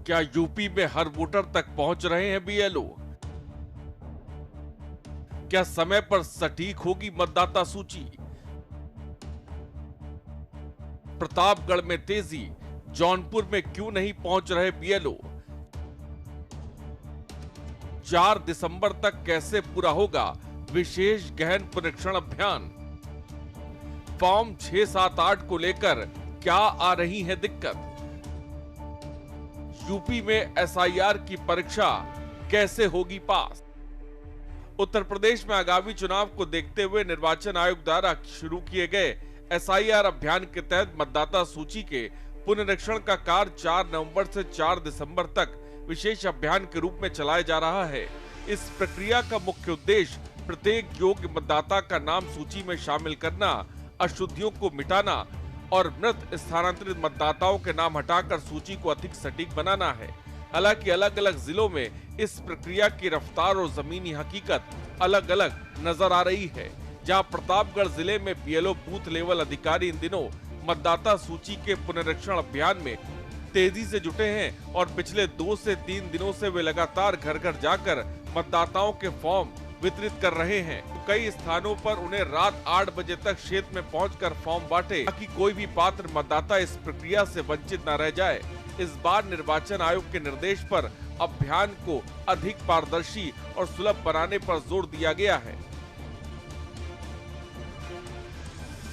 क्या यूपी में हर वोटर तक पहुंच रहे हैं बीएलओ? क्या समय पर सटीक होगी मतदाता सूची? प्रतापगढ़ में तेजी, जौनपुर में क्यों नहीं पहुंच रहे बीएलओ? 4 दिसंबर तक कैसे पूरा होगा विशेष गहन पुनरीक्षण अभियान? फॉर्म 6, 7, 8 को लेकर क्या आ रही है दिक्कत? यूपी में एसआईआर की परीक्षा कैसे होगी पास? उत्तर प्रदेश में आगामी चुनाव को देखते हुए निर्वाचन आयोग द्वारा शुरू किए गए एसआईआर अभियान के तहत मतदाता सूची के पुनरीक्षण का कार्य 4 नवंबर से 4 दिसंबर तक विशेष अभियान के रूप में चलाया जा रहा है। इस प्रक्रिया का मुख्य उद्देश्य प्रत्येक योग्य मतदाता का नाम सूची में शामिल करना, अशुद्धियों को मिटाना और मृत स्थानांतरित मतदाताओं के नाम हटाकर सूची को अधिक सटीक बनाना है। हालांकि अलग अलग जिलों में इस प्रक्रिया की रफ्तार और जमीनी हकीकत अलग अलग नजर आ रही है। जहां प्रतापगढ़ जिले में बीएलओ बूथ लेवल अधिकारी इन दिनों मतदाता सूची के पुनरीक्षण अभियान में तेजी से जुटे हैं और पिछले 2 से 3 दिनों से वे लगातार घर घर जाकर मतदाताओं के फॉर्म वितरित कर रहे हैं। कई स्थानों पर उन्हें रात 8 बजे तक क्षेत्र में पहुंचकर फॉर्म बांटे ताकि कोई भी पात्र मतदाता इस प्रक्रिया से वंचित न रह जाए। इस बार निर्वाचन आयोग के निर्देश पर अभियान को अधिक पारदर्शी और सुलभ बनाने पर जोर दिया गया है।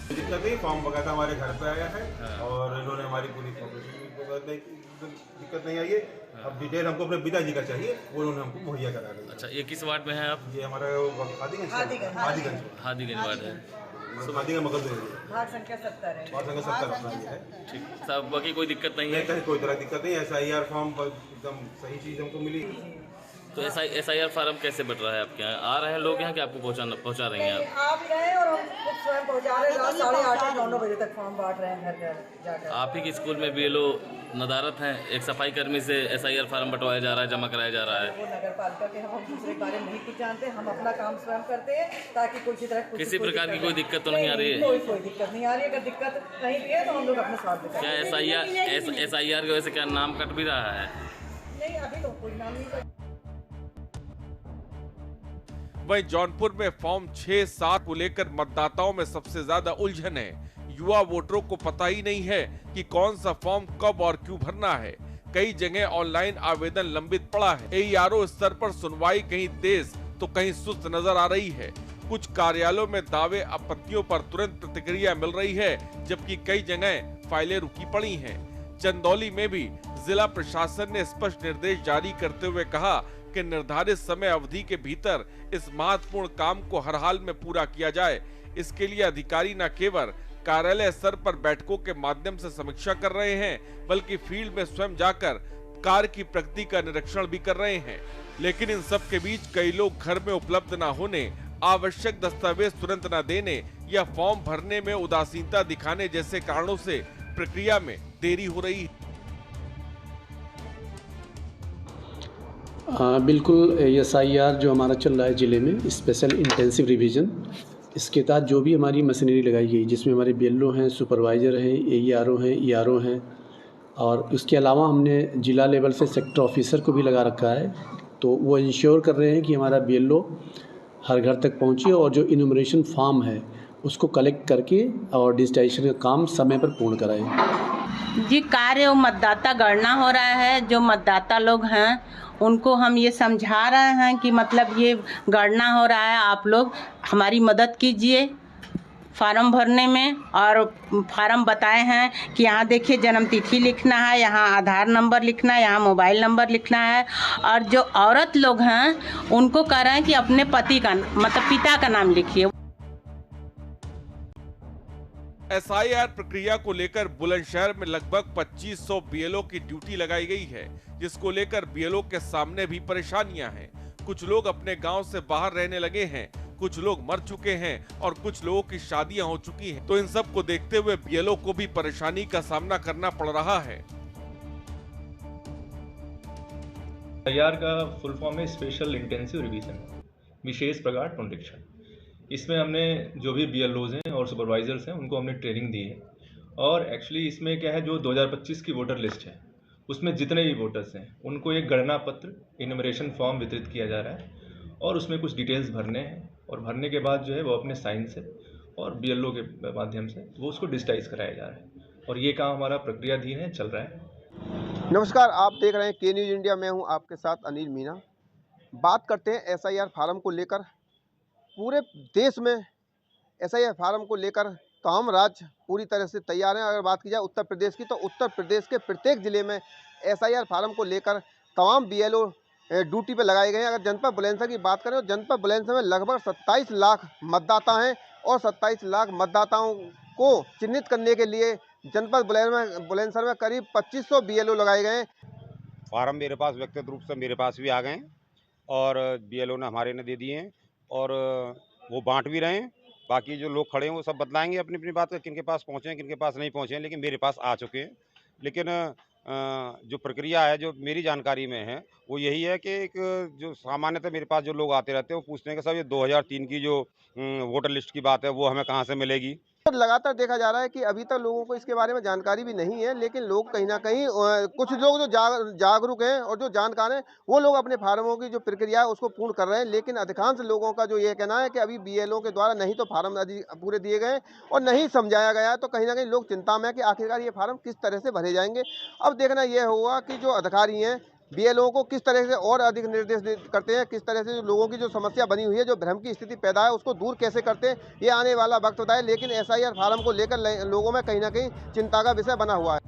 दिक्कत नहीं, फॉर्म बकायदा हमारे घर पे आया है और इन्होंने हमारी पूरी दिक्कत नहीं आई है। अब डिटेल हमको अपने पिताजी का चाहिए, वो उन्होंने हमको मुहैया करा दी। अच्छा, ये किस वार्ड में है आप? ये हमारा हादीगंज वार्ड है। हादीगंज मगल वार्ड संख्या 70 है। वार्ड संख्या 70 है। ठीक, सब बाकी कोई दिक्कत नहीं है? कहीं कोई तरह दिक्कत नहीं है। एसआईआर फॉर्म एकदम सही चीज हमको मिली। तो एसआईआर फार्म कैसे बट रहा है आपके यहाँ? आ रहे हैं लोग यहाँ कि आपको पहुँचा रहे हैं? आप भी गए और हम खुद स्वयं पहुँचा रहे हैं। रात 8:30 9 बजे तक फॉर्म बांट रहे हैं घर घर जाकर। आप ही के स्कूल में बीएलओ नदारत हैं, एक सफाई कर्मी से एसआईआर फार्म बंटवाया जा रहा है, जमा कराया जा रहा है। वो नगर पालिका के हम दूसरे के बारे में नहीं कुछ जानते, हम अपना काम स्वयं करते हैं ताकि किसी प्रकार की कोई दिक्कत तो नहीं आ रही है? कोई दिक्कत नहीं आ रही है। अगर दिक्कत कहीं भी है तो हम लोग अपने साथ में। क्या एसआईआर की वजह से क्या नाम कट भी रहा है? नहीं, अभी तो कोई नाम नहीं। वहीं जौनपुर में फॉर्म 6, 7 को लेकर मतदाताओं में सबसे ज्यादा उलझन है। युवा वोटरों को पता ही नहीं है कि कौन सा फॉर्म कब और क्यों भरना है। कई जगह ऑनलाइन आवेदन लंबित पड़ा है। एईआरओ स्तर पर सुनवाई कहीं तेज तो कहीं सुस्त नजर आ रही है। कुछ कार्यालयों में दावे आपत्तियों पर तुरंत प्रतिक्रिया मिल रही है, जबकि कई जगह फाइलें रुकी पड़ी हैं। चंदौली में भी जिला प्रशासन ने स्पष्ट निर्देश जारी करते हुए कहा कि निर्धारित समय अवधि के भीतर इस महत्वपूर्ण काम को हर हाल में पूरा किया जाए। इसके लिए अधिकारी न केवल कार्यालय स्तर पर बैठकों के माध्यम से समीक्षा कर रहे हैं, बल्कि फील्ड में स्वयं जाकर कार्य की प्रगति का निरीक्षण भी कर रहे हैं। लेकिन इन सब के बीच कई लोग घर में उपलब्ध न होने, आवश्यक दस्तावेज तुरंत न देने या फॉर्म भरने में उदासीनता दिखाने जैसे कारणों से प्रक्रिया में देरी हो रही है। बिल्कुल, एसआईआर जो हमारा चल रहा है ज़िले में, स्पेशल इंटेंसिव रिवीजन, इसके तहत जो भी हमारी मशीनरी लगाई गई, जिसमें हमारे बीएलओ हैं, सुपरवाइज़र हैं, एईआरओ हैं, ईआरओ हैं, और उसके अलावा हमने ज़िला लेवल से सेक्टर ऑफिसर को भी लगा रखा है। तो वो इंश्योर कर रहे हैं कि हमारा बीएलओ हर घर तक पहुँचे और जो इनुमरेशन फॉर्म है उसको कलेक्ट करके और डिजिटाइजेशन का काम समय पर पूर्ण कराएं। जी, कार्य मतदाता गणना हो रहा है। जो मतदाता लोग हैं उनको हम ये समझा रहे हैं कि मतलब ये गणना हो रहा है, आप लोग हमारी मदद कीजिए फार्म भरने में। और फार्म बताए हैं कि यहाँ देखिए जन्म तिथि लिखना है, यहाँ आधार नंबर लिखना है, यहाँ मोबाइल नंबर लिखना है। और जो औरत लोग हैं उनको कह रहे हैं कि अपने पति का मतलब पिता का नाम लिखिए। एसआईआर प्रक्रिया को लेकर बुलंदशहर में लगभग 2500 बीएलओ की ड्यूटी लगाई गई है, जिसको लेकर बीएलओ के सामने भी परेशानियां हैं। कुछ लोग अपने गांव से बाहर रहने लगे हैं, कुछ लोग मर चुके हैं और कुछ लोगों की शादियां हो चुकी हैं। तो इन सब को देखते हुए बीएलओ को भी परेशानी का सामना करना पड़ रहा है। एसआईआर का फुल फॉर्म है स्पेशल इंटेंसिव रिवीजन, विशेष प्रकार पुनरीक्षण। इसमें हमने जो भी बीएलओज हैं और सुपरवाइजर्स हैं उनको हमने ट्रेनिंग दी है। और एक्चुअली इसमें क्या है, जो 2025 की वोटर लिस्ट है उसमें जितने भी वोटर्स हैं उनको एक गणना पत्र इन्यूमरेशन फॉर्म वितरित किया जा रहा है और उसमें कुछ डिटेल्स भरने हैं और भरने के बाद जो है वो अपने साइन से और BLO के माध्यम से वो उसको डिजिटाइज कराया जा रहा है और ये काम हमारा प्रक्रियाधीन है, चल रहा है। नमस्कार, आप देख रहे हैं के न्यूज़ इंडिया। मैं हूं आपके साथ अनिल मीना। बात करते हैं SIR फार्म को लेकर। पूरे देश में SIR फार्म को लेकर तमाम राज्य पूरी तरह से तैयार हैं। अगर बात की जाए उत्तर प्रदेश की, तो उत्तर प्रदेश के प्रत्येक ज़िले में SIR फार्म को लेकर तमाम BLO ड्यूटी पे लगाए गए हैं। अगर जनपद बुलंदशहर की बात करें तो जनपद बुलंदशहर में लगभग 27 लाख मतदाता हैं और 27 लाख मतदाताओं को चिन्हित करने के लिए जनपद बुलंदशहर में करीब 2500 BLO लगाए गए हैं। फार्म मेरे पास व्यक्तिगत रूप से मेरे पास भी आ गए हैं और BLO ने हमारे ने दे दिए हैं और वो बांट भी रहे हैं। बाकी जो लोग खड़े हैं वो सब बतलाएंगे अपनी अपनी बात, किन के पास पहुँचे हैं किन के पास नहीं पहुँचे हैं, लेकिन मेरे पास आ चुके हैं। लेकिन जो प्रक्रिया है जो मेरी जानकारी में है वो यही है कि एक जो सामान्यतः मेरे पास जो लोग आते रहते हैं वो पूछते हैं कि साहब ये 2003 की जो वोटर लिस्ट की बात है वो हमें कहाँ से मिलेगी। तो लगातार देखा जा रहा है कि अभी तक लोगों को इसके बारे में जानकारी भी नहीं है, लेकिन लोग कहीं ना कहीं कुछ लोग जो जागरूक हैं और जो जानकार हैं वो लोग अपने फार्मों की जो प्रक्रिया है उसको पूर्ण कर रहे हैं। लेकिन अधिकांश लोगों का जो ये कहना है कि अभी BLO के द्वारा नहीं तो फार्म पूरे दिए गए और नहीं समझाया गया है, तो कहीं ना कहीं लोग चिंता में है कि आखिरकार ये फार्म किस तरह से भरे जाएंगे। अब देखना यह होगा कि जो अधिकारी हैं BLO को किस तरह से और अधिक निर्देश करते हैं, किस तरह से जो लोगों की जो समस्या बनी हुई है, जो भ्रम की स्थिति पैदा है, उसको दूर कैसे करते हैं, ये आने वाला वक्त बताए। लेकिन SIR फार्म को लेकर लोगों में कहीं ना कहीं चिंता का विषय बना हुआ है।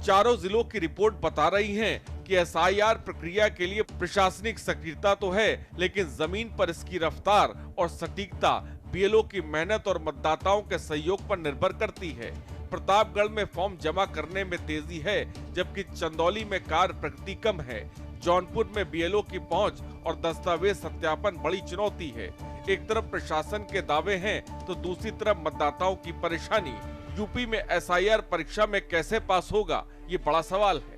चारों जिलों की रिपोर्ट बता रही है कि SIR प्रक्रिया के लिए प्रशासनिक सक्रियता तो है, लेकिन जमीन पर इसकी रफ्तार और सटीकता BLO की मेहनत और मतदाताओं के सहयोग पर निर्भर करती है। प्रतापगढ़ में फॉर्म जमा करने में तेजी है, जबकि चंदौली में कार्य प्रगति कम है। जौनपुर में BLO की पहुंच और दस्तावेज सत्यापन बड़ी चुनौती है। एक तरफ प्रशासन के दावे हैं तो दूसरी तरफ मतदाताओं की परेशानी। यूपी में SIR परीक्षा में कैसे पास होगा, ये बड़ा सवाल है।